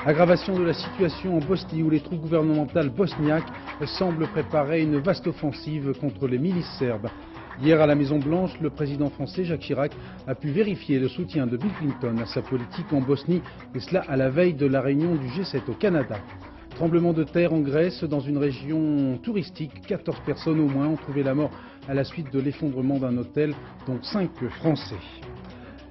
Aggravation de la situation en Bosnie où les troupes gouvernementales bosniaques semblent préparer une vaste offensive contre les milices serbes. Hier à la Maison-Blanche, le président français Jacques Chirac a pu vérifier le soutien de Bill Clinton à sa politique en Bosnie, et cela à la veille de la réunion du G7 au Canada. Tremblement de terre en Grèce, dans une région touristique, 14 personnes au moins ont trouvé la mort à la suite de l'effondrement d'un hôtel, dont 5 Français.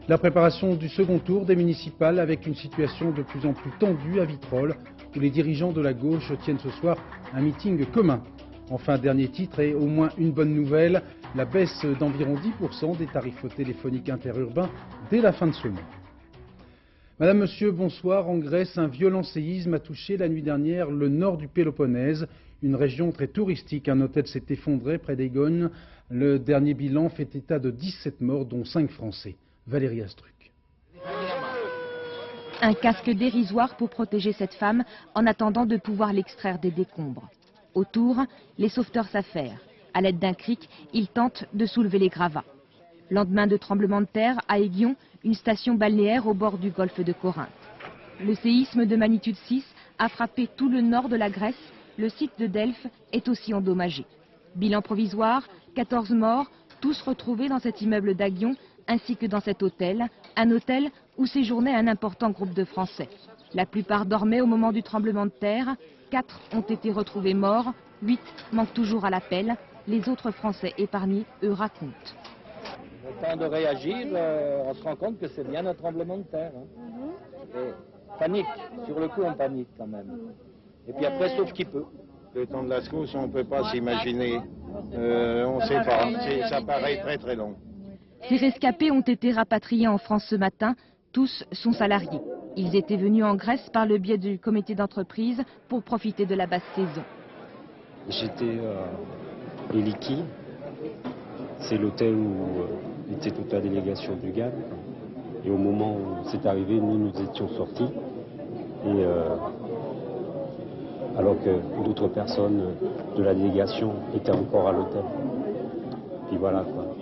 La préparation du second tour des municipales avec une situation de plus en plus tendue à Vitrolles, où les dirigeants de la gauche tiennent ce soir un meeting commun. Enfin, dernier titre et au moins une bonne nouvelle, la baisse d'environ 10% des tarifs téléphoniques interurbains dès la fin de ce mois. Madame, Monsieur, bonsoir. En Grèce, un violent séisme a touché la nuit dernière le nord du Péloponnèse, une région très touristique. Un hôtel s'est effondré près d'Égone. Le dernier bilan fait état de 17 morts, dont 5 Français. Valérie Astruc. Un casque dérisoire pour protéger cette femme en attendant de pouvoir l'extraire des décombres. Autour, les sauveteurs s'affairent. À l'aide d'un cric, ils tentent de soulever les gravats. Lendemain de tremblement de terre, à Aigion, une station balnéaire au bord du golfe de Corinthe. Le séisme de magnitude 6 a frappé tout le nord de la Grèce. Le site de Delphes est aussi endommagé. Bilan provisoire, 14 morts, tous retrouvés dans cet immeuble d'Aigion, ainsi que dans cet hôtel, un hôtel où séjournait un important groupe de Français. La plupart dormaient au moment du tremblement de terre. 4 ont été retrouvés morts, 8 manquent toujours à l'appel. Les autres Français épargnés, eux, racontent. Au temps de réagir, on se rend compte que c'est bien un tremblement de terre. Et panique, sur le coup on panique quand même. Et puis après, sauf qui peut. Le temps de la secousse, on ne peut pas s'imaginer. On ne sait pas, ça paraît très très long. Ces rescapés ont été rapatriés en France ce matin. Tous sont salariés. Ils étaient venus en Grèce par le biais du comité d'entreprise pour profiter de la basse saison. J'étais Eliki. C'est l'hôtel où était toute la délégation du GAD. Et au moment où c'est arrivé, nous étions sortis. Et alors que d'autres personnes de la délégation étaient encore à l'hôtel. Puis voilà quoi.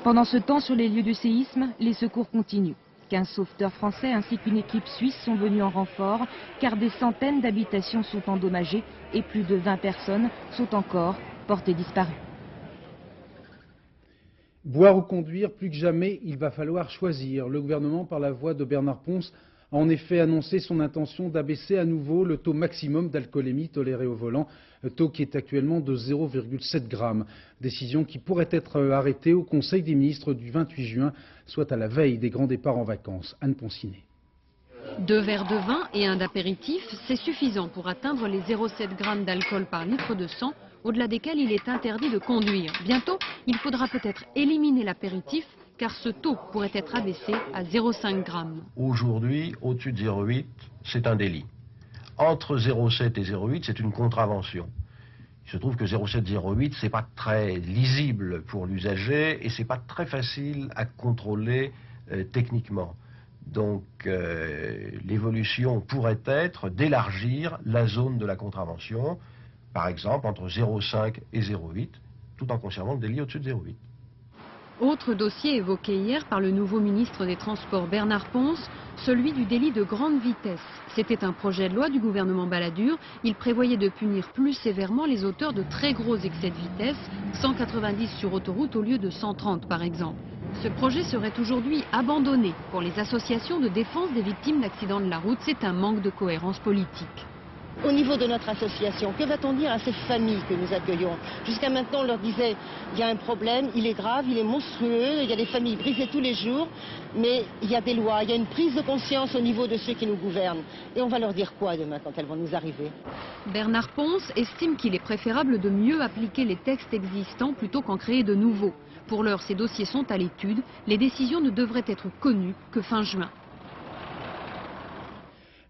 Pendant ce temps, sur les lieux du séisme, les secours continuent. 15 sauveteurs français ainsi qu'une équipe suisse sont venus en renfort, car des centaines d'habitations sont endommagées et plus de 20 personnes sont encore portées disparues. Boire ou conduire, plus que jamais, il va falloir choisir. Le gouvernement, par la voix de Bernard Pons, a en effet annoncé son intention d'abaisser à nouveau le taux maximum d'alcoolémie toléré au volant, taux qui est actuellement de 0,7 g. Décision qui pourrait être arrêtée au Conseil des ministres du 28 juin, soit à la veille des grands départs en vacances. Anne Poncinet. 2 verres de vin et un d'apéritif, c'est suffisant pour atteindre les 0,7 g d'alcool par litre de sang, au-delà desquels il est interdit de conduire. Bientôt, il faudra peut-être éliminer l'apéritif, car ce taux pourrait être abaissé à 0,5 g. Aujourd'hui, au-dessus de 0,8, c'est un délit. Entre 0,7 et 0,8, c'est une contravention. Il se trouve que 0,7, 0,8, c'est pas très lisible pour l'usager et c'est pas très facile à contrôler techniquement. Donc l'évolution pourrait être d'élargir la zone de la contravention, par exemple entre 0,5 et 0,8, tout en conservant le délit au-dessus de 0,8. Autre dossier évoqué hier par le nouveau ministre des Transports Bernard Pons, celui du délit de grande vitesse. C'était un projet de loi du gouvernement Balladur. Il prévoyait de punir plus sévèrement les auteurs de très gros excès de vitesse, 190 sur autoroute au lieu de 130 par exemple. Ce projet serait aujourd'hui abandonné. Pour les associations de défense des victimes d'accidents de la route, c'est un manque de cohérence politique. Au niveau de notre association, que va-t-on dire à ces familles que nous accueillons? Jusqu'à maintenant, on leur disait, il y a un problème, il est grave, il est monstrueux, il y a des familles brisées tous les jours, mais il y a des lois, il y a une prise de conscience au niveau de ceux qui nous gouvernent. Et on va leur dire quoi demain quand elles vont nous arriver? Bernard Pons estime qu'il est préférable de mieux appliquer les textes existants plutôt qu'en créer de nouveaux. Pour l'heure, ces dossiers sont à l'étude. Les décisions ne devraient être connues que fin juin.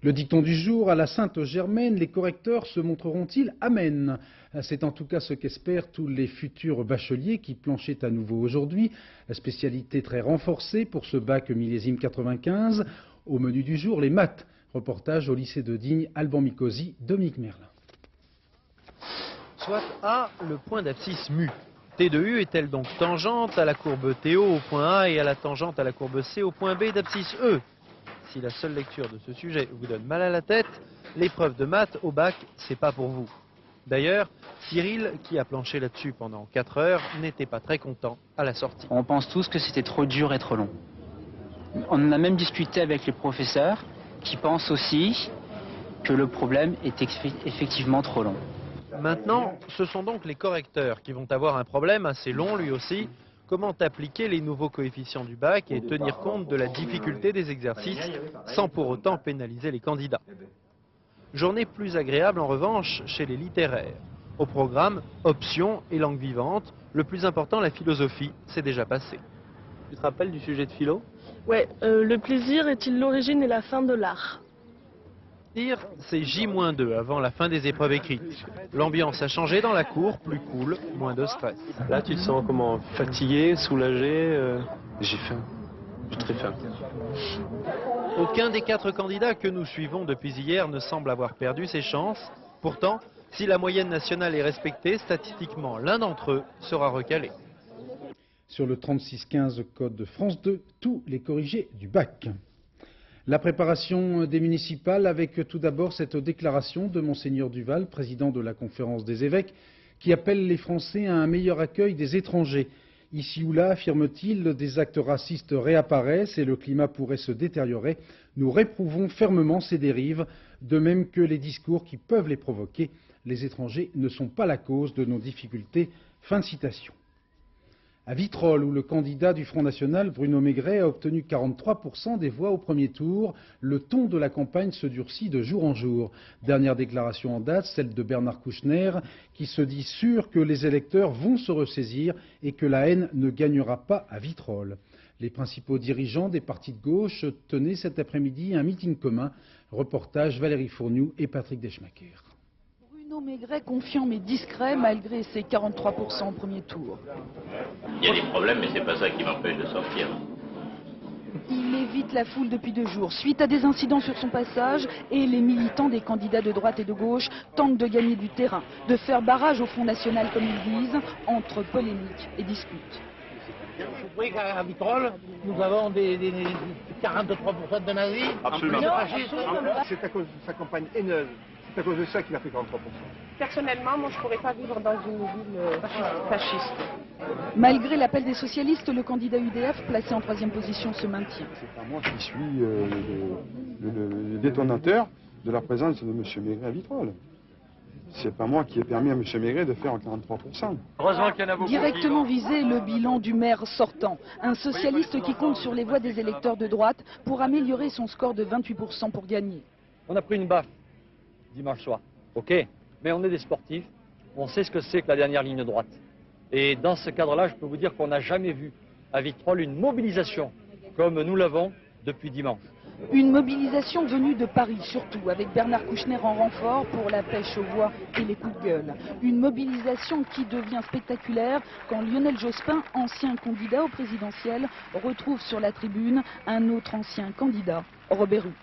Le dicton du jour, à la Sainte-Germaine, les correcteurs se montreront-ils amènes? C'est en tout cas ce qu'espèrent tous les futurs bacheliers qui planchaient à nouveau aujourd'hui. La spécialité très renforcée pour ce bac millésime 95. Au menu du jour, les maths. Reportage au lycée de Digne, Alban Mikosi, Dominique Merlin. Soit A, le point d'abscisse mu. T de U est-elle donc tangente à la courbe TO au point A et à la tangente à la courbe C au point B d'abscisse E? si la seule lecture de ce sujet vous donne mal à la tête, l'épreuve de maths au bac, c'est pas pour vous. D'ailleurs, Cyril, qui a planché là-dessus pendant 4 heures, n'était pas très content à la sortie. On pense tous que c'était trop dur et trop long. On en a même discuté avec les professeurs qui pensent aussi que le problème est effectivement trop long. Maintenant, ce sont donc les correcteurs qui vont avoir un problème assez long lui aussi. Comment appliquer les nouveaux coefficients du bac et tenir compte de la difficulté des exercices sans pour autant pénaliser les candidats. Journée plus agréable en revanche chez les littéraires. Au programme, options et langue vivante. Le plus important, la philosophie, c'est déjà passé. Tu te rappelles du sujet de philo? Ouais, le plaisir est-il l'origine et la fin de l'art? C'est J-2 avant la fin des épreuves écrites. L'ambiance a changé dans la cour, plus cool, moins de stress. Là, tu te sens comment? Fatigué, soulagé? J'ai faim. J'ai très faim. Aucun des 4 candidats que nous suivons depuis hier ne semble avoir perdu ses chances. Pourtant, si la moyenne nationale est respectée, statistiquement, l'un d'entre eux sera recalé. Sur le 3615 code de France 2, tous les corrigés du bac. La préparation des municipales avec tout d'abord cette déclaration de Monseigneur Duval, président de la Conférence des évêques, qui appelle les Français à un meilleur accueil des étrangers. Ici ou là, affirme-t-il, des actes racistes réapparaissent et le climat pourrait se détériorer. Nous réprouvons fermement ces dérives, de même que les discours qui peuvent les provoquer. Les étrangers ne sont pas la cause de nos difficultés. Fin de citation. À Vitrolles, où le candidat du Front National, Bruno Maigret, a obtenu 43% des voix au premier tour, le ton de la campagne se durcit de jour en jour. Dernière déclaration en date, celle de Bernard Kouchner, qui se dit sûr que les électeurs vont se ressaisir et que la haine ne gagnera pas à Vitrolles. Les principaux dirigeants des partis de gauche tenaient cet après-midi un meeting commun. Reportage Valérie Fourniou et Patrick Deschmaker. Bruno Maigret confiant mais discret malgré ses 43% au premier tour. Il y a des problèmes, mais c'est pas ça qui m'empêche de sortir. Il évite la foule depuis 2 jours, suite à des incidents sur son passage, et les militants des candidats de droite et de gauche tentent de gagner du terrain, de faire barrage au Front National comme ils disent, entre polémiques et disputes. Vous croyez qu'à Vitrolles, nous avons des 43% de nazis? Absolument. C'est à cause de sa campagne haineuse. C'est à cause de ça qu'il a fait 43%. Personnellement, moi je ne pourrais pas vivre dans une ville fasciste. Malgré l'appel des socialistes, le candidat UDF, placé en 3e position, se maintient. C'est pas moi qui suis le détonateur de la présence de M. Maigret à Vitrolles. C'est pas moi qui ai permis à M. Maigret de faire 43%. Heureusement qu'il y en a beaucoup. Directement visé, le bilan du maire sortant. Un socialiste qui compte sur les voix des électeurs de droite pour améliorer son score de 28% pour gagner. On a pris une baffe dimanche soir, ok, mais on est des sportifs, on sait ce que c'est que la dernière ligne droite. Et dans ce cadre-là, je peux vous dire qu'on n'a jamais vu à Vitrolles une mobilisation comme nous l'avons depuis dimanche. Une mobilisation venue de Paris surtout, avec Bernard Kouchner en renfort pour la pêche aux voix et les coups de gueule. Une mobilisation qui devient spectaculaire quand Lionel Jospin, ancien candidat au présidentiel, retrouve sur la tribune un autre ancien candidat, Robert Rue.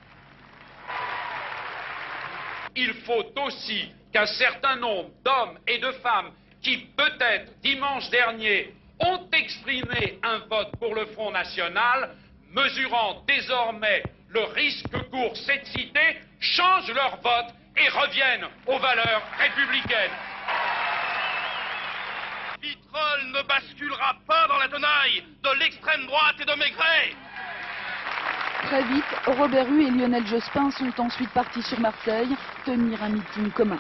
Il faut aussi qu'un certain nombre d'hommes et de femmes qui, peut-être dimanche dernier, ont exprimé un vote pour le Front National, mesurant désormais le risque que court cette cité, changent leur vote et reviennent aux valeurs républicaines. Vitrolles ne basculera pas dans la tenaille de l'extrême droite et de Maigret. Très vite, Robert Rue et Lionel Jospin sont ensuite partis sur Marseille tenir un meeting commun.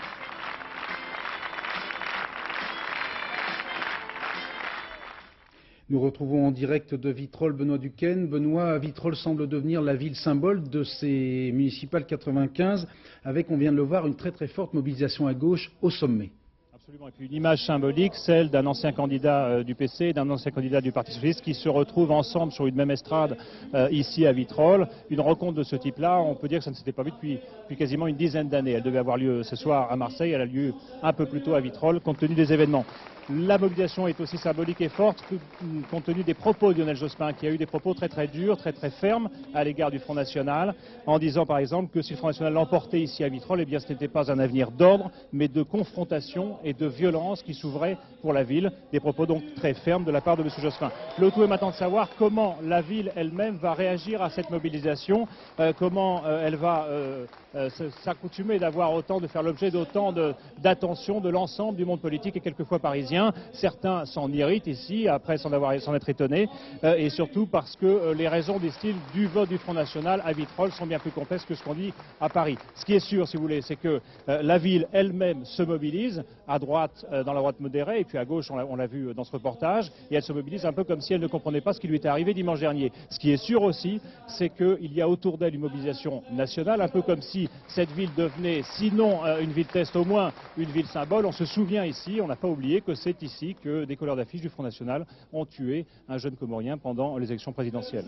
Nous retrouvons en direct de Vitrolles Benoît Duquesne. Benoît, Vitrolles semble devenir la ville symbole de ces municipales 95, avec, on vient de le voir, une très forte mobilisation à gauche au sommet. Absolument, et puis une image symbolique, celle d'un ancien candidat du PC et d'un ancien candidat du Parti Socialiste qui se retrouvent ensemble sur une même estrade ici à Vitrolles. Une rencontre de ce type-là, on peut dire que ça ne s'était pas vu depuis quasiment une dizaine d'années. Elle devait avoir lieu ce soir à Marseille, elle a lieu un peu plus tôt à Vitrolles compte tenu des événements. La mobilisation est aussi symbolique et forte compte tenu des propos de Lionel Jospin, qui a eu des propos très très durs, très très fermes à l'égard du Front National, en disant par exemple que si le Front National l'emportait ici à Vitrolles, eh bien ce n'était pas un avenir d'ordre, mais de confrontation et de violence qui s'ouvrait pour la ville. Des propos donc très fermes de la part de M. Jospin. Le tout est maintenant de savoir comment la ville elle-même va réagir à cette mobilisation, comment elle va s'accoutumer de faire l'objet d'autant d'attention de l'ensemble du monde politique et quelquefois parisien. Certains s'en irritent ici, après s'en être étonnés, et surtout parce que les raisons, disent-ils, du vote du Front National à Vitrolles sont bien plus complexes que ce qu'on dit à Paris. Ce qui est sûr, si vous voulez, c'est que la ville elle-même se mobilise, à droite, dans la droite modérée, et puis à gauche, on l'a vu dans ce reportage, et elle se mobilise un peu comme si elle ne comprenait pas ce qui lui était arrivé dimanche dernier. Ce qui est sûr aussi, c'est qu'il y a autour d'elle une mobilisation nationale, un peu comme si cette ville devenait, sinon une ville test, au moins une ville symbole. On se souvient ici, on n'a pas oublié que c'est ici que des couleurs d'affiches du Front National ont tué un jeune Comorien pendant les élections présidentielles.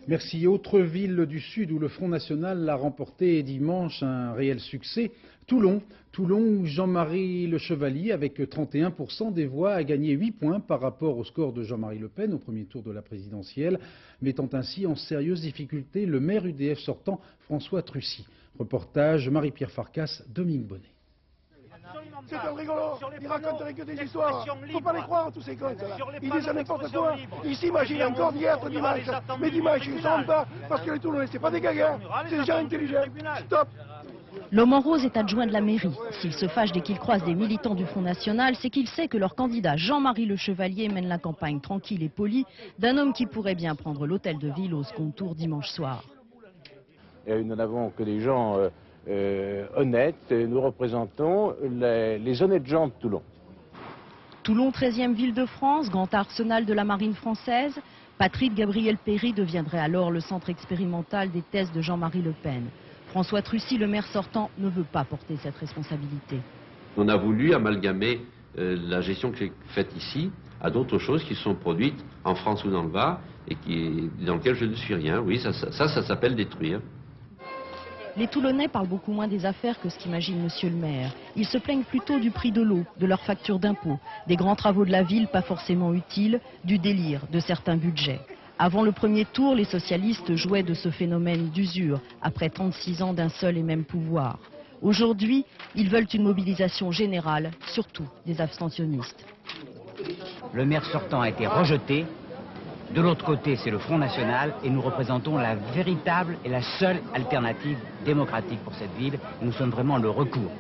Merci. Autre ville du Sud où le Front National a remporté dimanche un réel succès, Toulon. Toulon où Jean-Marie Le Chevalier, avec 31% des voix, a gagné 8 points par rapport au score de Jean-Marie Le Pen au premier tour de la présidentielle, mettant ainsi en sérieuse difficulté le maire UDF sortant François Trucy. Reportage Marie-Pierre Farkas, Dominique Bonnet. C'est un rigolo, ils raconteraient que des histoires. Faut pas les croire, tous ces cons. Ils disent n'importe quoi. Ils s'imaginent encore d'hier, dimanche. Mais dimanche, ils ne sont pas, parce que les Toulonnais, c'est pas des gagas, c'est des gens intelligents. Stop. L'homme en rose est adjoint de la mairie. S'il se fâche dès qu'il croise des militants du Front National, c'est qu'il sait que leur candidat Jean-Marie Le Chevalier mène la campagne tranquille et polie d'un homme qui pourrait bien prendre l'hôtel de ville au second tour dimanche soir. Et nous n'avons que des gens honnêtes, et nous représentons les honnêtes gens de Toulon. Toulon, 13e ville de France, grand arsenal de la marine française. Patrick Gabriel Péry deviendrait alors le centre expérimental des thèses de Jean-Marie Le Pen. François Trucy, le maire sortant, ne veut pas porter cette responsabilité. On a voulu amalgamer la gestion que j'ai faite ici à d'autres choses qui sont produites en France ou dans le Var et dans lesquelles je ne suis rien. Oui, ça s'appelle détruire. Les Toulonnais parlent beaucoup moins des affaires que ce qu'imagine monsieur le maire. Ils se plaignent plutôt du prix de l'eau, de leurs factures d'impôts, des grands travaux de la ville pas forcément utiles, du délire de certains budgets. Avant le premier tour, les socialistes jouaient de ce phénomène d'usure, après 36 ans d'un seul et même pouvoir. Aujourd'hui, ils veulent une mobilisation générale, surtout des abstentionnistes. Le maire sortant a été rejeté. De l'autre côté, c'est le Front National et nous représentons la véritable et la seule alternative démocratique pour cette ville. Nous sommes vraiment le recours.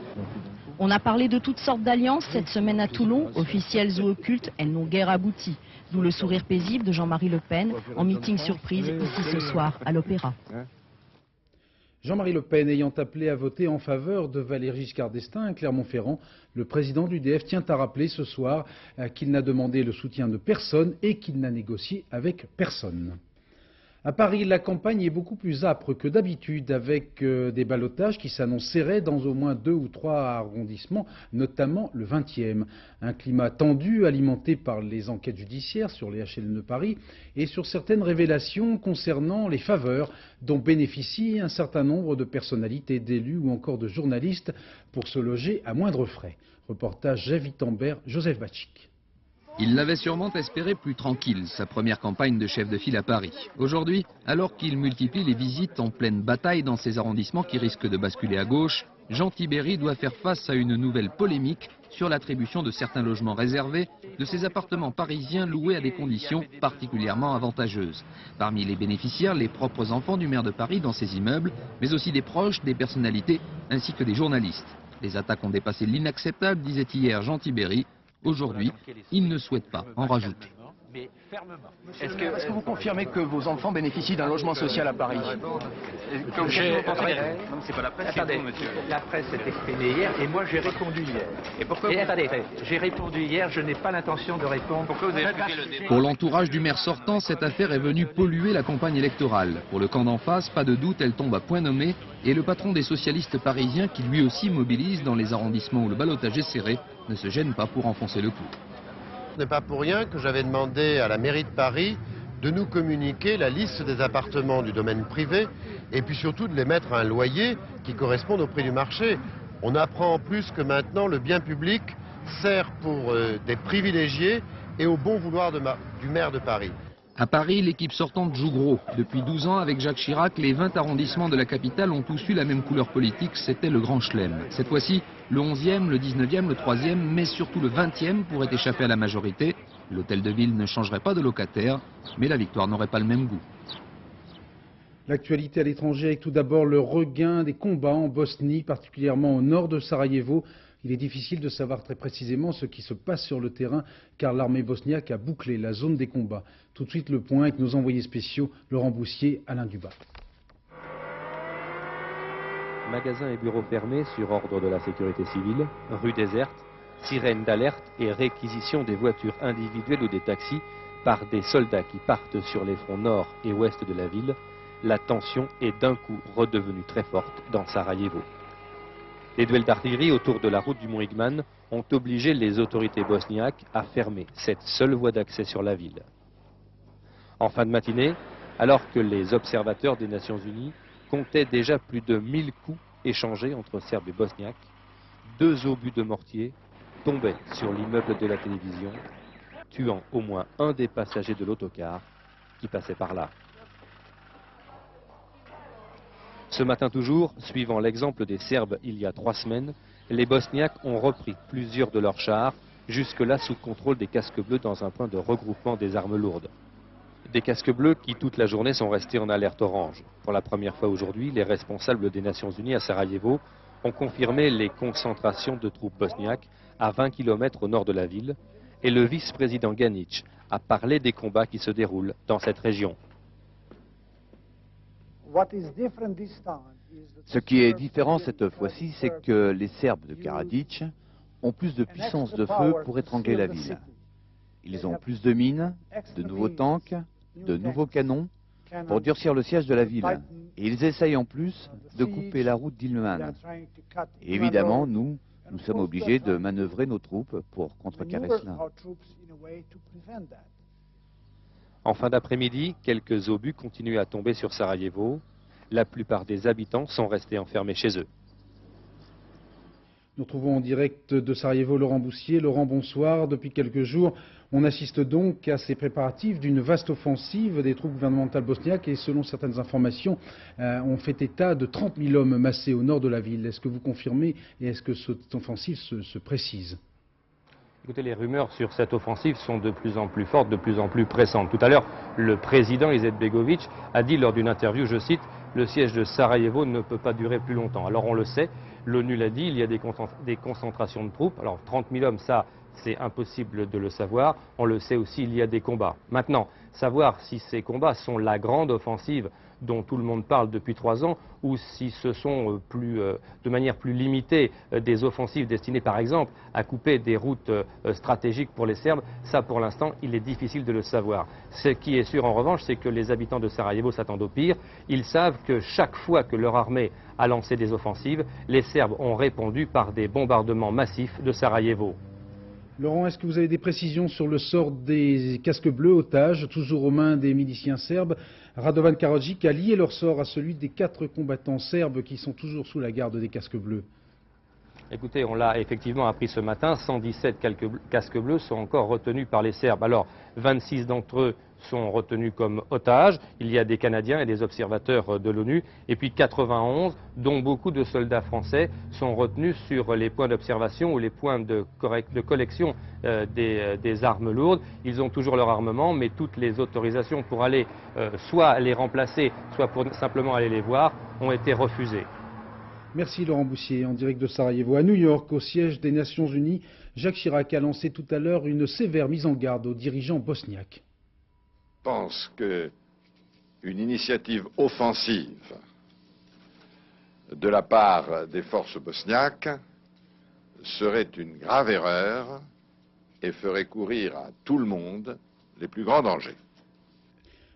On a parlé de toutes sortes d'alliances cette semaine à Toulon, officielles ou occultes, elles n'ont guère abouti. D'où le sourire paisible de Jean-Marie Le Pen en meeting surprise ici ce soir à l'Opéra. Jean-Marie Le Pen ayant appelé à voter en faveur de Valéry Giscard d'Estaing à Clermont-Ferrand, le président du DF tient à rappeler ce soir qu'il n'a demandé le soutien de personne et qu'il n'a négocié avec personne. À Paris, la campagne est beaucoup plus âpre que d'habitude, avec des ballottages qui s'annoncent serrés dans au moins 2 ou 3 arrondissements, notamment le 20e. Un climat tendu alimenté par les enquêtes judiciaires sur les HLM de Paris et sur certaines révélations concernant les faveurs dont bénéficient un certain nombre de personnalités, d'élus ou encore de journalistes pour se loger à moindre frais. Reportage Jeff Wittenberg, Joseph Batchik. Il l'avait sûrement espéré plus tranquille, sa première campagne de chef de file à Paris. Aujourd'hui, alors qu'il multiplie les visites en pleine bataille dans ces arrondissements qui risquent de basculer à gauche, Jean Tibéry doit faire face à une nouvelle polémique sur l'attribution de certains logements réservés, de ces appartements parisiens loués à des conditions particulièrement avantageuses. Parmi les bénéficiaires, les propres enfants du maire de Paris dans ces immeubles, mais aussi des proches, des personnalités, ainsi que des journalistes. Les attaques ont dépassé l'inacceptable, disait hier Jean Tibéry. Aujourd'hui, il ne souhaite pas en rajouter. Est-ce que vous confirmez que vos enfants bénéficient d'un logement social à Paris? C'est pas la presse, attendez, monsieur. La presse s'est exprimée hier et moi j'ai répondu hier. Et pourquoi attendez, j'ai répondu hier, je n'ai pas l'intention de répondre. Pourquoi vous avez expliqué le débat? Pour l'entourage du maire sortant, cette affaire est venue polluer la campagne électorale. Pour le camp d'en face, pas de doute, elle tombe à point nommé. Et le patron des socialistes parisiens, qui lui aussi mobilise dans les arrondissements où le ballottage est serré, ne se gêne pas pour enfoncer le clou. Ce n'est pas pour rien que j'avais demandé à la mairie de Paris de nous communiquer la liste des appartements du domaine privé et puis surtout de les mettre à un loyer qui corresponde au prix du marché. On apprend en plus que maintenant le bien public sert pour des privilégiés et au bon vouloir du maire de Paris. À Paris, l'équipe sortante joue gros. Depuis 12 ans, avec Jacques Chirac, les 20 arrondissements de la capitale ont tous eu la même couleur politique, c'était le Grand Chelem. Cette fois-ci, le 11e, le 19e, le 3e, mais surtout le 20e pourrait échapper à la majorité. L'hôtel de ville ne changerait pas de locataire, mais la victoire n'aurait pas le même goût. L'actualité à l'étranger avec tout d'abord le regain des combats en Bosnie, particulièrement au nord de Sarajevo. Il est difficile de savoir très précisément ce qui se passe sur le terrain car l'armée bosniaque a bouclé la zone des combats. Tout de suite le point avec nos envoyés spéciaux Laurent Boussier, Alain Dubas. Magasins et bureaux fermés sur ordre de la sécurité civile, rues désertes, sirènes d'alerte et réquisition des voitures individuelles ou des taxis par des soldats qui partent sur les fronts nord et ouest de la ville. La tension est d'un coup redevenue très forte dans Sarajevo. Les duels d'artillerie autour de la route du mont Igman ont obligé les autorités bosniaques à fermer cette seule voie d'accès sur la ville. En fin de matinée, alors que les observateurs des Nations Unies comptaient déjà plus de 1000 coups échangés entre Serbes et Bosniaques, 2 obus de mortier tombaient sur l'immeuble de la télévision, tuant au moins un des passagers de l'autocar qui passait par là. Ce matin toujours, suivant l'exemple des Serbes il y a 3 semaines, les Bosniaques ont repris plusieurs de leurs chars, jusque-là sous contrôle des casques bleus dans un point de regroupement des armes lourdes. Des casques bleus qui toute la journée sont restés en alerte orange. Pour la première fois aujourd'hui, les responsables des Nations Unies à Sarajevo ont confirmé les concentrations de troupes bosniaques à 20 km au nord de la ville, et le vice-président Ganić a parlé des combats qui se déroulent dans cette région. Ce qui est différent cette fois-ci, c'est que les Serbes de Karadzic ont plus de puissance de feu pour étrangler la ville. Ils ont plus de mines, de nouveaux tanks, de nouveaux canons pour durcir le siège de la ville. Et ils essayent en plus de couper la route d'Ilman. Et évidemment, nous sommes obligés de manœuvrer nos troupes pour contrecarrer cela. En fin d'après-midi, quelques obus continuent à tomber sur Sarajevo. La plupart des habitants sont restés enfermés chez eux. Nous retrouvons en direct de Sarajevo Laurent Boussier. Laurent, bonsoir. Depuis quelques jours, on assiste donc à ces préparatifs d'une vaste offensive des troupes gouvernementales bosniaques et selon certaines informations, on fait état de 30 000 hommes massés au nord de la ville. Est-ce que vous confirmez et est-ce que cette offensive se précise ? Écoutez, les rumeurs sur cette offensive sont de plus en plus fortes, de plus en plus pressantes. Tout à l'heure, le président Izetbegovic a dit lors d'une interview, je cite, « Le siège de Sarajevo ne peut pas durer plus longtemps ». Alors on le sait, l'ONU l'a dit, il y a des concentrations de troupes. Alors 30 000 hommes, ça, c'est impossible de le savoir. On le sait aussi, il y a des combats. Maintenant, savoir si ces combats sont la grande offensive dont tout le monde parle depuis 3 ans, ou si ce sont de manière plus limitée des offensives destinées par exemple à couper des routes stratégiques pour les Serbes, ça pour l'instant il est difficile de le savoir. Ce qui est sûr en revanche, c'est que les habitants de Sarajevo s'attendent au pire. Ils savent que chaque fois que leur armée a lancé des offensives, les Serbes ont répondu par des bombardements massifs de Sarajevo. Laurent, est-ce que vous avez des précisions sur le sort des casques bleus otages, toujours aux mains des miliciens serbes? Radovan Karadzic a lié leur sort à celui des 4 combattants serbes qui sont toujours sous la garde des casques bleus. Écoutez, on l'a effectivement appris ce matin, 117 casques bleus sont encore retenus par les Serbes. Alors, 26 d'entre eux sont retenus comme otages. Il y a des Canadiens et des observateurs de l'ONU. Et puis 91, dont beaucoup de soldats français, sont retenus sur les points d'observation ou les points de collection des armes lourdes. Ils ont toujours leur armement, mais toutes les autorisations pour aller soit les remplacer, soit pour simplement aller les voir, ont été refusées. Merci Laurent Boussier, en direct de Sarajevo. À New York, au siège des Nations Unies, Jacques Chirac a lancé tout à l'heure une sévère mise en garde aux dirigeants bosniaques. Je pense qu'une initiative offensive de la part des forces bosniaques serait une grave erreur et ferait courir à tout le monde les plus grands dangers.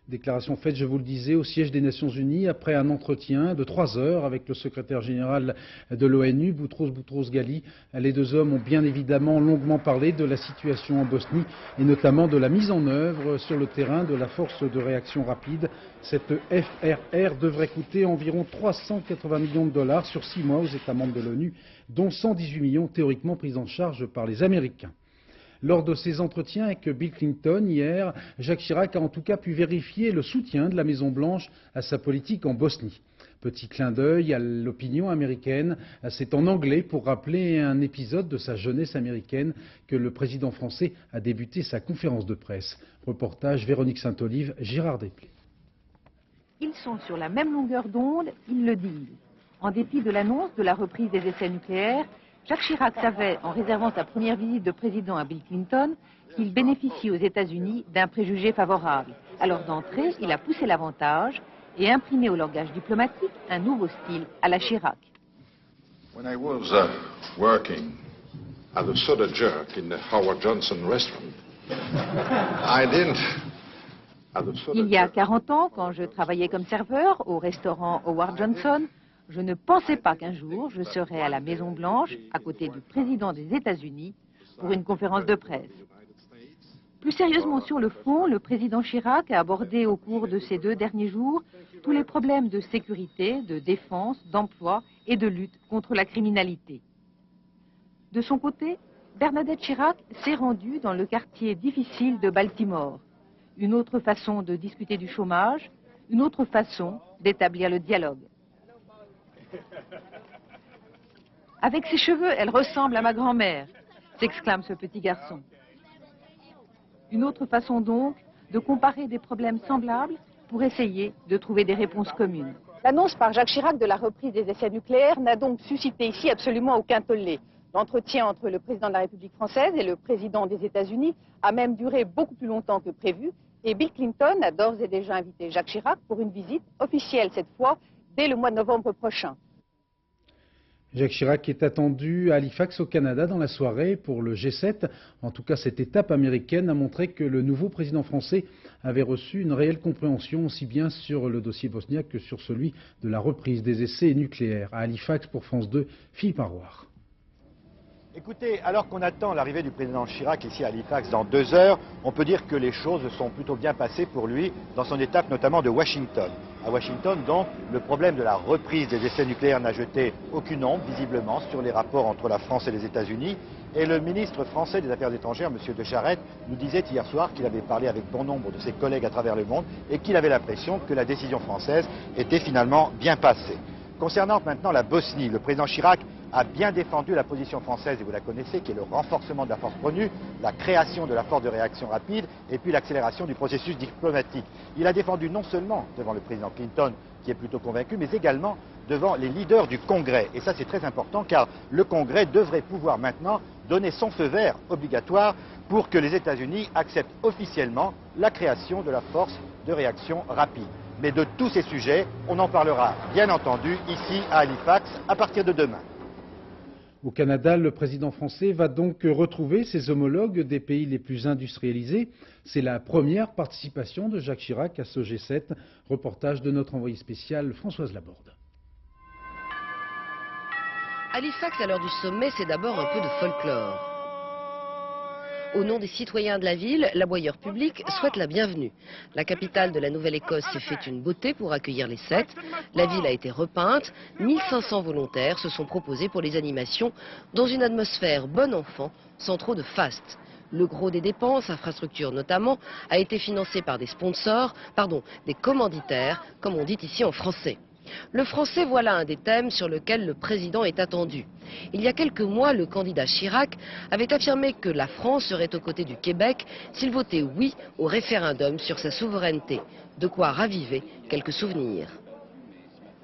Déclaration faite, je vous le disais, au siège des Nations Unies après un entretien de 3 heures avec le secrétaire général de l'ONU, Boutros Ghali. Les deux hommes ont bien évidemment longuement parlé de la situation en Bosnie et notamment de la mise en œuvre sur le terrain de la force de réaction rapide. Cette FRR devrait coûter environ 380 millions de dollars sur 6 mois aux États membres de l'ONU, dont 118 millions théoriquement pris en charge par les Américains. Lors de ses entretiens avec Bill Clinton hier, Jacques Chirac a en tout cas pu vérifier le soutien de la Maison-Blanche à sa politique en Bosnie. Petit clin d'œil à l'opinion américaine, c'est en anglais pour rappeler un épisode de sa jeunesse américaine que le président français a débuté sa conférence de presse. Reportage Véronique Saint-Olive, Gérard Desplé. Ils sont sur la même longueur d'onde, ils le disent. En dépit de l'annonce de la reprise des essais nucléaires, Jacques Chirac savait, en réservant sa première visite de président à Bill Clinton, qu'il bénéficie aux États-Unis d'un préjugé favorable. Alors d'entrée, il a poussé l'avantage et imprimé au langage diplomatique un nouveau style à la Chirac. When I was working at the Soda Jerk in the Howard Johnson restaurant, I didn't... Il y a 40 ans, quand je travaillais comme serveur au restaurant Howard Johnson, je ne pensais pas qu'un jour je serais à la Maison-Blanche, à côté du président des États-Unis, pour une conférence de presse. Plus sérieusement sur le fond, le président Chirac a abordé au cours de ces 2 derniers jours tous les problèmes de sécurité, de défense, d'emploi et de lutte contre la criminalité. De son côté, Bernadette Chirac s'est rendue dans le quartier difficile de Baltimore. Une autre façon de discuter du chômage, une autre façon d'établir le dialogue. Avec ses cheveux, elle ressemble à ma grand-mère, s'exclame ce petit garçon. Une autre façon donc de comparer des problèmes semblables pour essayer de trouver des réponses communes. L'annonce par Jacques Chirac de la reprise des essais nucléaires n'a donc suscité ici absolument aucun tollé. L'entretien entre le président de la République française et le président des États-Unis a même duré beaucoup plus longtemps que prévu et Bill Clinton a d'ores et déjà invité Jacques Chirac pour une visite officielle cette fois dès le mois de novembre prochain. Jacques Chirac est attendu à Halifax au Canada dans la soirée pour le G7. En tout cas, cette étape américaine a montré que le nouveau président français avait reçu une réelle compréhension aussi bien sur le dossier bosniaque que sur celui de la reprise des essais nucléaires. À Halifax pour France 2, Philippe Arroir. Écoutez, alors qu'on attend l'arrivée du président Chirac ici à Halifax dans 2 heures, on peut dire que les choses sont plutôt bien passées pour lui dans son étape notamment de Washington. À Washington, donc, le problème de la reprise des essais nucléaires n'a jeté aucune ombre, visiblement, sur les rapports entre la France et les États-Unis. Et le ministre français des Affaires étrangères, M. de Charette, nous disait hier soir qu'il avait parlé avec bon nombre de ses collègues à travers le monde et qu'il avait l'impression que la décision française était finalement bien passée. Concernant maintenant la Bosnie, le président Chirac a bien défendu la position française, et vous la connaissez, qui est le renforcement de la force ONU, la création de la force de réaction rapide et puis l'accélération du processus diplomatique. Il a défendu non seulement devant le président Clinton, qui est plutôt convaincu, mais également devant les leaders du Congrès. Et ça, c'est très important, car le Congrès devrait pouvoir maintenant donner son feu vert obligatoire pour que les États-Unis acceptent officiellement la création de la force de réaction rapide. Mais de tous ces sujets, on en parlera, bien entendu, ici à Halifax, à partir de demain. Au Canada, le président français va donc retrouver ses homologues des pays les plus industrialisés. C'est la première participation de Jacques Chirac à ce G7. Reportage de notre envoyée spéciale Françoise Laborde. Halifax, à l'heure du sommet, c'est d'abord un peu de folklore. Au nom des citoyens de la ville, l'aboyeur public souhaite la bienvenue. La capitale de la Nouvelle-Écosse s'est fait une beauté pour accueillir les 7. La ville a été repeinte. 1500 volontaires se sont proposés pour les animations dans une atmosphère bon enfant, sans trop de faste. Le gros des dépenses, infrastructures notamment, a été financé par des sponsors, des commanditaires, comme on dit ici en français. Le français, voilà un des thèmes sur lequel le président est attendu. Il y a quelques mois, le candidat Chirac avait affirmé que la France serait aux côtés du Québec s'il votait oui au référendum sur sa souveraineté. De quoi raviver quelques souvenirs.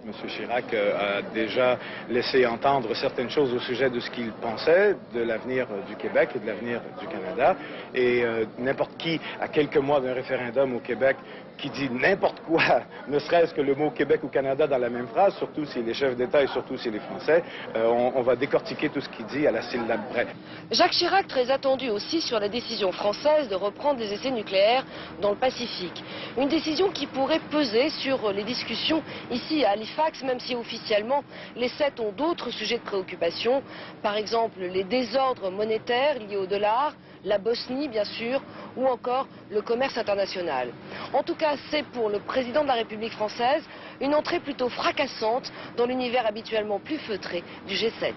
M. Chirac a déjà laissé entendre certaines choses au sujet de ce qu'il pensait de l'avenir du Québec et de l'avenir du Canada. Et n'importe qui, à quelques mois d'un référendum au Québec, qui dit n'importe quoi, ne serait-ce que le mot Québec ou Canada dans la même phrase, surtout s'il est chef d'État et surtout s'il est français, on va décortiquer tout ce qu'il dit à la syllabe près. Jacques Chirac, très attendu aussi sur la décision française de reprendre des essais nucléaires dans le Pacifique. Une décision qui pourrait peser sur les discussions ici à Halifax, même si officiellement les 7 ont d'autres sujets de préoccupation, par exemple les désordres monétaires liés au dollar, la Bosnie bien sûr, ou encore le commerce international. En tout cas, c'est pour le président de la République française une entrée plutôt fracassante dans l'univers habituellement plus feutré du G7.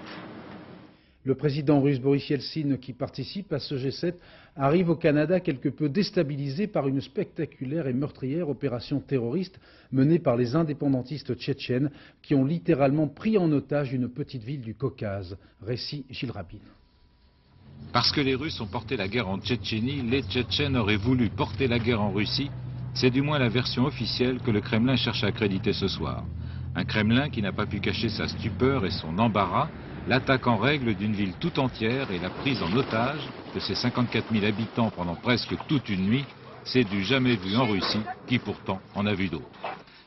Le président russe Boris Yeltsin, qui participe à ce G7, arrive au Canada quelque peu déstabilisé par une spectaculaire et meurtrière opération terroriste menée par les indépendantistes tchétchènes qui ont littéralement pris en otage une petite ville du Caucase. Récit Gilles Rabin. Parce que les Russes ont porté la guerre en Tchétchénie, les Tchétchènes auraient voulu porter la guerre en Russie. C'est du moins la version officielle que le Kremlin cherche à accréditer ce soir. Un Kremlin qui n'a pas pu cacher sa stupeur et son embarras, l'attaque en règle d'une ville tout entière et la prise en otage de ses 54 000 habitants pendant presque toute une nuit, c'est du jamais vu en Russie, qui pourtant en a vu d'autres.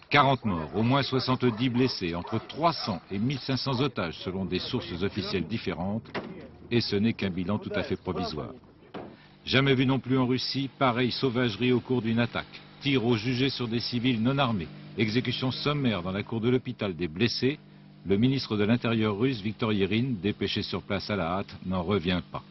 40 morts, au moins 70 blessés, entre 300 et 1500 otages selon des sources officielles différentes, et ce n'est qu'un bilan tout à fait provisoire. Jamais vu non plus en Russie, pareille sauvagerie au cours d'une attaque, tir aux jugés sur des civils non armés, exécution sommaire dans la cour de l'hôpital des blessés. Le ministre de l'Intérieur russe, Viktor Yerine, dépêché sur place à la hâte, n'en revient pas.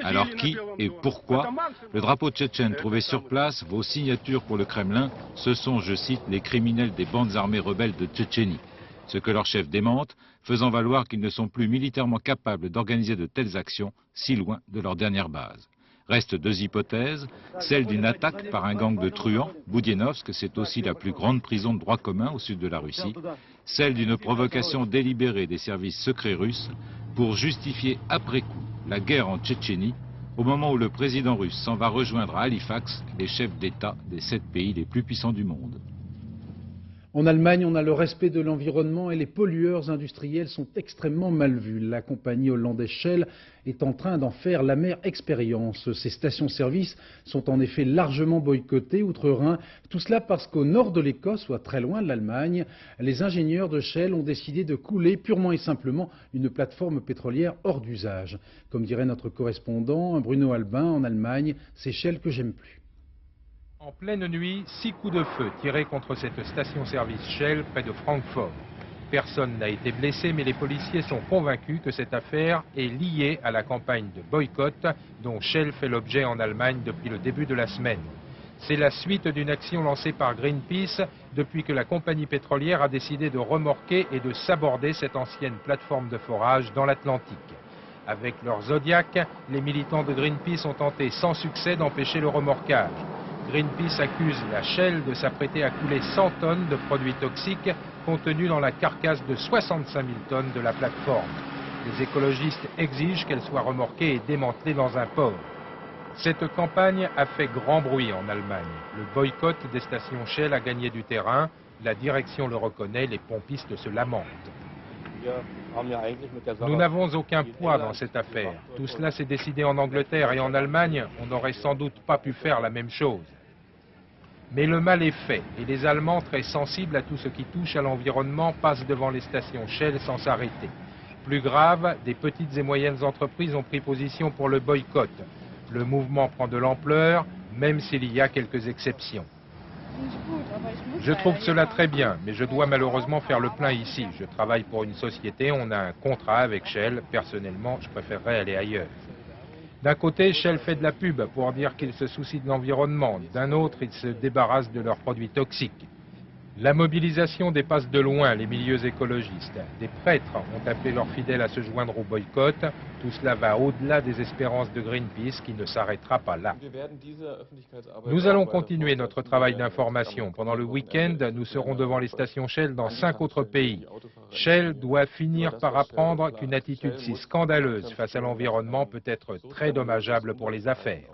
Alors qui et pourquoi le drapeau tchétchène trouvé sur place, vos signatures pour le Kremlin, ce sont, je cite, les criminels des bandes armées rebelles de Tchétchénie. Ce que leur chef démente, faisant valoir qu'ils ne sont plus militairement capables d'organiser de telles actions si loin de leur dernière base. Restent 2 hypothèses, celle d'une attaque par un gang de truands, Boudienovsk, c'est aussi la plus grande prison de droit commun au sud de la Russie, celle d'une provocation délibérée des services secrets russes pour justifier après coup la guerre en Tchétchénie, au moment où le président russe s'en va rejoindre à Halifax les chefs d'État des 7 pays les plus puissants du monde. En Allemagne, on a le respect de l'environnement et les pollueurs industriels sont extrêmement mal vus. La compagnie hollandaise Shell est en train d'en faire l'amère expérience. Ces stations-service sont en effet largement boycottées outre-Rhin. Tout cela parce qu'au nord de l'Écosse, soit très loin de l'Allemagne, les ingénieurs de Shell ont décidé de couler purement et simplement une plateforme pétrolière hors d'usage. Comme dirait notre correspondant Bruno Albin en Allemagne, c'est Shell que j'aime plus. En pleine nuit, 6 coups de feu tirés contre cette station-service Shell près de Francfort. Personne n'a été blessé, mais les policiers sont convaincus que cette affaire est liée à la campagne de boycott dont Shell fait l'objet en Allemagne depuis le début de la semaine. C'est la suite d'une action lancée par Greenpeace depuis que la compagnie pétrolière a décidé de remorquer et de saborder cette ancienne plateforme de forage dans l'Atlantique. Avec leur Zodiac, les militants de Greenpeace ont tenté sans succès d'empêcher le remorquage. Greenpeace accuse la Shell de s'apprêter à couler 100 tonnes de produits toxiques contenus dans la carcasse de 65 000 tonnes de la plateforme. Les écologistes exigent qu'elle soit remorquée et démantelée dans un port. Cette campagne a fait grand bruit en Allemagne. Le boycott des stations Shell a gagné du terrain. La direction le reconnaît, les pompistes se lamentent. Nous n'avons aucun poids dans cette affaire. Tout cela s'est décidé en Angleterre et en Allemagne, on n'aurait sans doute pas pu faire la même chose. Mais le mal est fait et les Allemands, très sensibles à tout ce qui touche à l'environnement, passent devant les stations Shell sans s'arrêter. Plus grave, des petites et moyennes entreprises ont pris position pour le boycott. Le mouvement prend de l'ampleur, même s'il y a quelques exceptions. Je trouve cela très bien, mais je dois malheureusement faire le plein ici. Je travaille pour une société, on a un contrat avec Shell. Personnellement, je préférerais aller ailleurs. D'un côté, Shell fait de la pub pour dire qu'il se soucie de l'environnement. D'un autre, il se débarrasse de leurs produits toxiques. La mobilisation dépasse de loin les milieux écologistes. Des prêtres ont appelé leurs fidèles à se joindre au boycott. Tout cela va au-delà des espérances de Greenpeace qui ne s'arrêtera pas là. Nous allons continuer notre travail d'information. Pendant le week-end, nous serons devant les stations Shell dans 5 autres pays. Shell doit finir par apprendre qu'une attitude si scandaleuse face à l'environnement peut être très dommageable pour les affaires.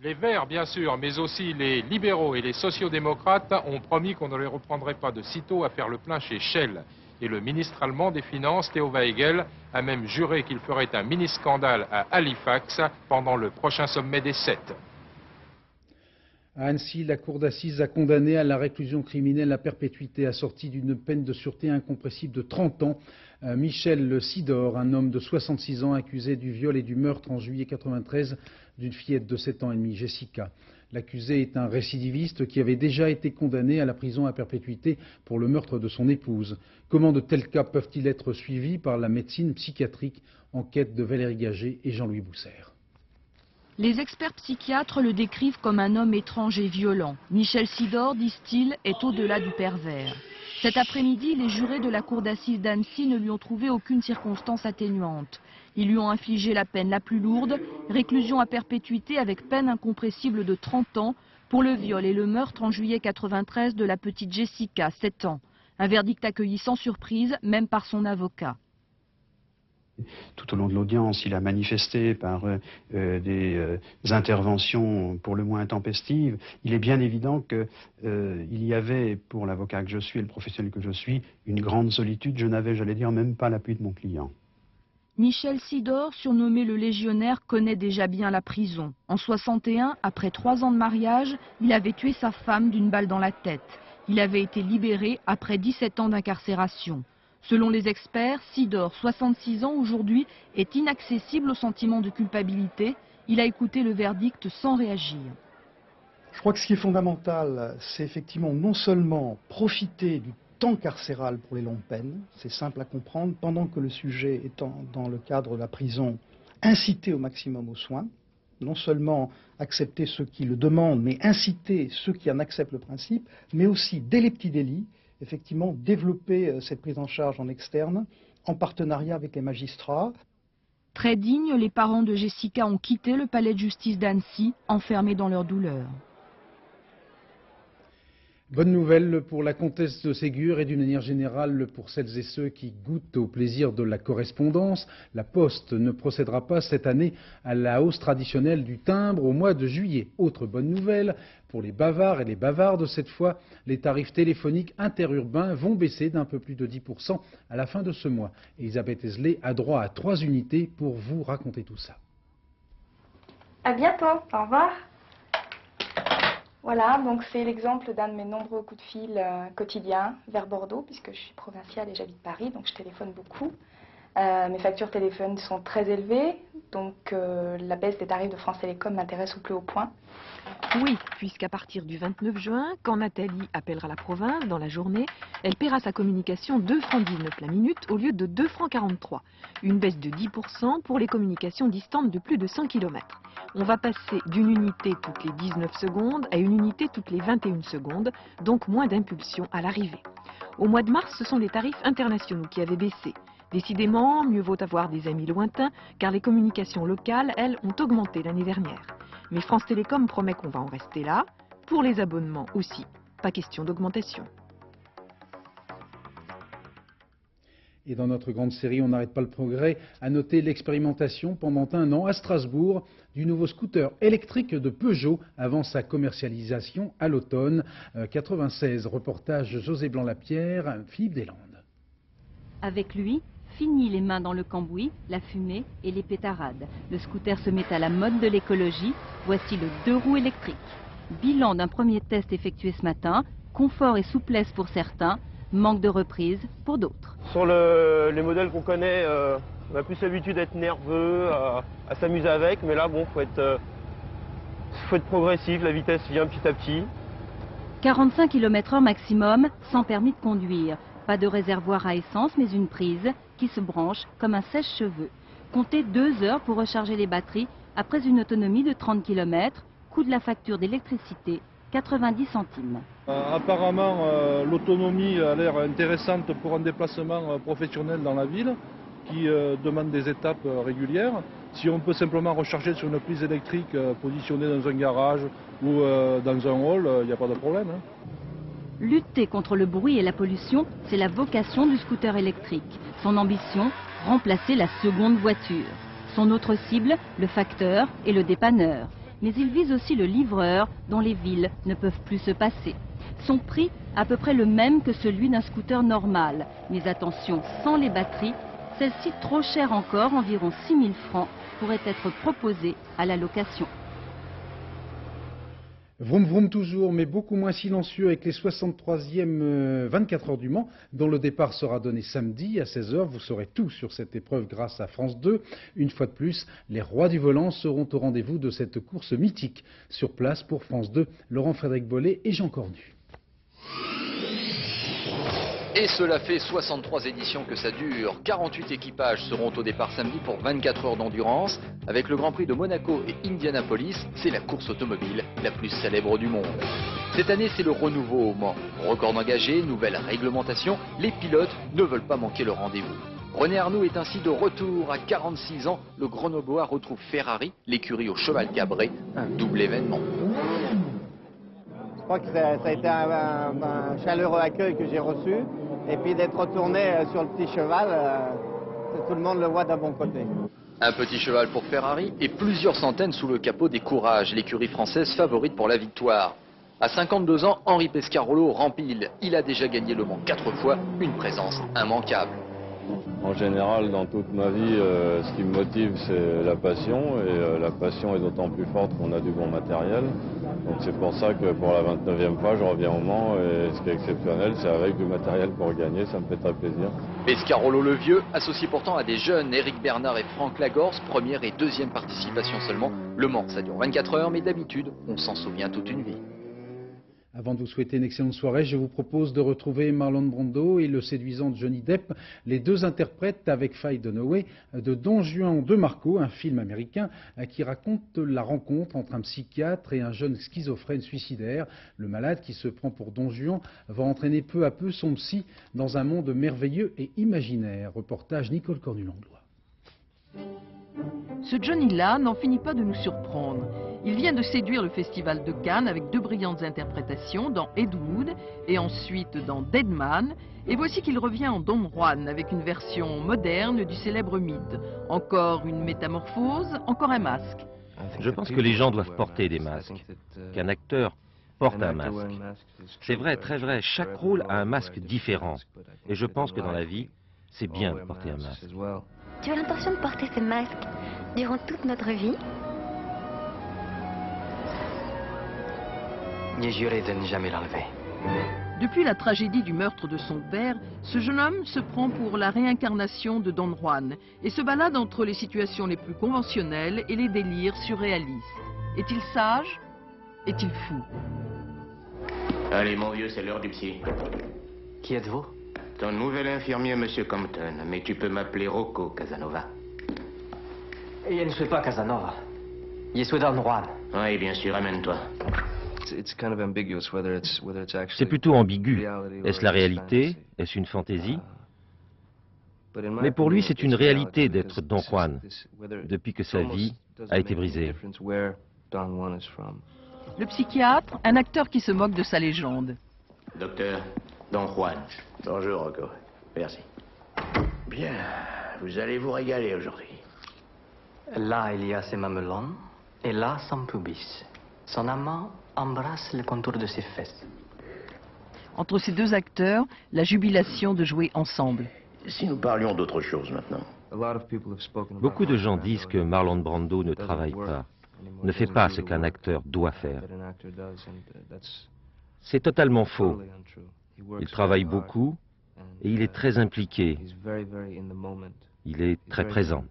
Les Verts, bien sûr, mais aussi les libéraux et les sociodémocrates ont promis qu'on ne les reprendrait pas de sitôt à faire le plein chez Shell. Et le ministre allemand des Finances, Theo Waigel, a même juré qu'il ferait un mini-scandale à Halifax pendant le prochain sommet des 7. À Annecy, la cour d'assises a condamné à la réclusion criminelle à perpétuité assortie d'une peine de sûreté incompressible de 30 ans Michel Sidor, un homme de 66 ans accusé du viol et du meurtre en juillet 1993 d'une fillette de 7 ans et demi, Jessica. L'accusé est un récidiviste qui avait déjà été condamné à la prison à perpétuité pour le meurtre de son épouse. Comment de tels cas peuvent-ils être suivis par la médecine psychiatrique? Enquête de Valérie Gagé et Jean-Louis Boussert. Les experts psychiatres le décrivent comme un homme étrange et violent. Michel Sidor, disent-ils, est au-delà du pervers. Cet après-midi, les jurés de la cour d'assises d'Annecy ne lui ont trouvé aucune circonstance atténuante. Ils lui ont infligé la peine la plus lourde, réclusion à perpétuité avec peine incompressible de 30 ans pour le viol et le meurtre en juillet 1993 de la petite Jessica, 7 ans. Un verdict accueilli sans surprise, même par son avocat. Tout au long de l'audience, il a manifesté par des interventions pour le moins intempestives. Il est bien évident qu'il y avait, pour l'avocat que je suis et le professionnel que je suis, une grande solitude. Je n'avais, j'allais dire, même pas l'appui de mon client. Michel Sidor, surnommé le légionnaire, connaît déjà bien la prison. En 1961, après 3 ans de mariage, il avait tué sa femme d'une balle dans la tête. Il avait été libéré après 17 ans d'incarcération. Selon les experts, Sidor, 66 ans aujourd'hui, est inaccessible au sentiment de culpabilité. Il a écouté le verdict sans réagir. Je crois que ce qui est fondamental, c'est effectivement non seulement profiter du temps carcéral pour les longues peines, c'est simple à comprendre, pendant que le sujet est dans le cadre de la prison, inciter au maximum aux soins, non seulement accepter ceux qui le demandent, mais inciter ceux qui en acceptent le principe, mais aussi, dès les petits délits, effectivement, développer cette prise en charge en externe, en partenariat avec les magistrats. Très dignes, les parents de Jessica ont quitté le palais de justice d'Annecy, enfermés dans leur douleur. Bonne nouvelle pour la comtesse de Ségur et d'une manière générale pour celles et ceux qui goûtent au plaisir de la correspondance. La Poste ne procédera pas cette année à la hausse traditionnelle du timbre au mois de juillet. Autre bonne nouvelle, pour les bavards et les bavardes cette fois, les tarifs téléphoniques interurbains vont baisser d'un peu plus de 10% à la fin de ce mois. Elisabeth Esley a droit à 3 unités pour vous raconter tout ça. À bientôt, au revoir. Voilà, donc c'est l'exemple d'un de mes nombreux coups de fil quotidiens vers Bordeaux, puisque je suis provinciale et j'habite Paris, donc je téléphone beaucoup. Mes factures téléphone sont très élevées, donc la baisse des tarifs de France Télécom m'intéresse au plus haut point. Oui, puisqu'à partir du 29 juin, quand Nathalie appellera la province dans la journée, elle paiera sa communication 2,19 francs la minute au lieu de 2,43 francs. Une baisse de 10% pour les communications distantes de plus de 100 km. On va passer d'une unité toutes les 19 secondes à une unité toutes les 21 secondes, donc moins d'impulsion à l'arrivée. Au mois de mars, ce sont les tarifs internationaux qui avaient baissé. Décidément, mieux vaut avoir des amis lointains, car les communications locales, elles, ont augmenté l'année dernière. Mais France Télécom promet qu'on va en rester là. Pour les abonnements aussi, pas question d'augmentation. Et dans notre grande série, on n'arrête pas le progrès, à noter l'expérimentation pendant 1 an à Strasbourg du nouveau scooter électrique de Peugeot avant sa commercialisation à l'automne 96. Reportage José Blanc-Lapierre, Philippe Deslandes. Avec lui, fini les mains dans le cambouis, la fumée et les pétarades. Le scooter se met à la mode de l'écologie. Voici le 2 roues électrique. Bilan d'un premier test effectué ce matin. Confort et souplesse pour certains, manque de reprise pour d'autres. Sur les modèles qu'on connaît, on a plus l'habitude d'être nerveux, à s'amuser avec. Mais là, bon, faut être progressif, la vitesse vient petit à petit. 45 km/h maximum, sans permis de conduire. Pas de réservoir à essence, mais une prise qui se branche comme un sèche-cheveux. Comptez 2 heures pour recharger les batteries après une autonomie de 30 km. Coût de la facture d'électricité, 90 centimes. Apparemment, l'autonomie a l'air intéressante pour un déplacement professionnel dans la ville qui demande des étapes régulières. Si on peut simplement recharger sur une prise électrique positionnée dans un garage ou dans un hall, il n'y a pas de problème. Lutter contre le bruit et la pollution, c'est la vocation du scooter électrique. Son ambition, remplacer la seconde voiture. Son autre cible, le facteur et le dépanneur. Mais il vise aussi le livreur dont les villes ne peuvent plus se passer. Son prix, à peu près le même que celui d'un scooter normal. Mais attention, sans les batteries, celle-ci trop chère encore, environ 6 000 francs, pourrait être proposée à la location. Vroom vroom toujours, mais beaucoup moins silencieux avec les 63e 24 heures du Mans, dont le départ sera donné samedi à 16h. Vous saurez tout sur cette épreuve grâce à France 2. Une fois de plus, les rois du volant seront au rendez-vous de cette course mythique. Sur place pour France 2, Laurent-Frédéric Bollet et Jean Cornu. Et cela fait 63 éditions que ça dure. 48 équipages seront au départ samedi pour 24 heures d'endurance. Avec le Grand Prix de Monaco et Indianapolis, c'est la course automobile la plus célèbre du monde. Cette année, c'est le renouveau au Mans. Record d'engagés, nouvelle réglementation, les pilotes ne veulent pas manquer le rendez-vous. René Arnoux est ainsi de retour. À 46 ans, le Grenoblois retrouve Ferrari, l'écurie au cheval cabré, un double événement. Je crois que ça a été un chaleureux accueil que j'ai reçu. Et puis d'être retourné sur le petit cheval, tout le monde le voit d'un bon côté. Un petit cheval pour Ferrari et plusieurs centaines sous le capot des Courages, l'écurie française favorite pour la victoire. À 52 ans, Henri Pescarolo rempile. Il a déjà gagné le Mans 4 fois, une présence immanquable. En général, dans toute ma vie, ce qui me motive, c'est la passion. Et la passion est d'autant plus forte qu'on a du bon matériel. Donc c'est pour ça que pour la 29e fois, je reviens au Mans. Et ce qui est exceptionnel, c'est avec du matériel pour gagner. Ça me fait très plaisir. Pescarolo le vieux, associé pourtant à des jeunes, Éric Bernard et Franck Lagorce, première et deuxième participation seulement. Le Mans, ça dure 24 heures, mais d'habitude, on s'en souvient toute une vie. Avant de vous souhaiter une excellente soirée, je vous propose de retrouver Marlon Brando et le séduisant Johnny Depp, les deux interprètes avec Faye Dunaway de Don Juan de Marco, un film américain qui raconte la rencontre entre un psychiatre et un jeune schizophrène suicidaire. Le malade qui se prend pour Don Juan va entraîner peu à peu son psy dans un monde merveilleux et imaginaire. Reportage Nicole Cornu-Langlois. Ce Johnny-là n'en finit pas de nous surprendre. Il vient de séduire le Festival de Cannes avec 2 brillantes interprétations dans Ed Wood et ensuite dans Dead Man. Et voici qu'il revient en Don Juan avec une version moderne du célèbre mythe. Encore une métamorphose, encore un masque. Je pense que les gens doivent porter des masques, qu'un acteur porte un masque. C'est vrai, très vrai, chaque rôle a un masque différent. Et je pense que dans la vie, c'est bien de porter un masque. Tu as l'intention de porter ce masque durant toute notre vie? J'ai juré de ne jamais l'enlever. Depuis la tragédie du meurtre de son père, ce jeune homme se prend pour la réincarnation de Don Juan et se balade entre les situations les plus conventionnelles et les délires surréalistes. Est-il sage? Est-il fou? Allez, mon vieux, c'est l'heure du psy. Qui êtes-vous? Ton nouvel infirmier, Monsieur Compton, mais tu peux m'appeler Rocco Casanova. Je ne suis pas Casanova. Je suis Don Juan. Oui, bien sûr, amène-toi. C'est plutôt ambigu. Est-ce la réalité? Est-ce une fantaisie? Mais pour lui, c'est une réalité d'être Don Juan, depuis que sa vie a été brisée. Le psychiatre, un acteur qui se moque de sa légende. Docteur, Don Juan. Bonjour, Rocco. Merci. Bien, vous allez vous régaler aujourd'hui. Là, il y a ses mamelons, et là, son pubis. Son amant embrasse le contour de ses fesses. Entre ces deux acteurs, la jubilation de jouer ensemble. Si nous parlions d'autre chose maintenant. Beaucoup de gens disent que Marlon Brando ne travaille pas, ne fait pas ce qu'un acteur doit faire. C'est totalement faux. Il travaille beaucoup et il est très impliqué. Il est très présent.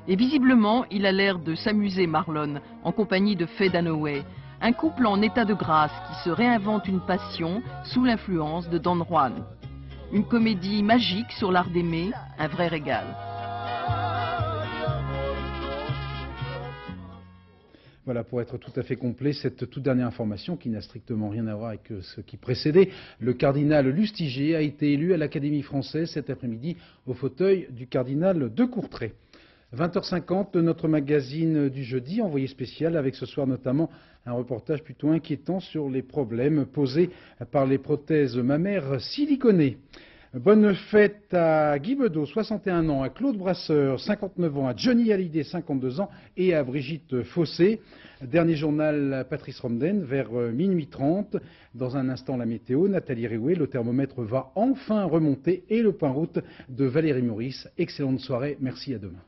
Et visiblement, il a l'air de s'amuser, Marlon, en compagnie de Faye Dunaway, un couple en état de grâce qui se réinvente une passion sous l'influence de Don Juan. Une comédie magique sur l'art d'aimer, un vrai régal. Voilà, pour être tout à fait complet, cette toute dernière information qui n'a strictement rien à voir avec ce qui précédait. Le cardinal Lustiger a été élu à l'Académie française cet après-midi au fauteuil du cardinal de Courtrai. 20h50 de notre magazine du jeudi, envoyé spécial avec ce soir notamment un reportage plutôt inquiétant sur les problèmes posés par les prothèses mammaires siliconées. Bonne fête à Guy Bedeau, 61 ans, à Claude Brasseur, 59 ans, à Johnny Hallyday, 52 ans, et à Brigitte Fossé. Dernier journal, Patrice Romden, vers minuit 30. Dans un instant, la météo, Nathalie Réoué, le thermomètre va enfin remonter, et le point route de Valérie Maurice. Excellente soirée, merci, à demain.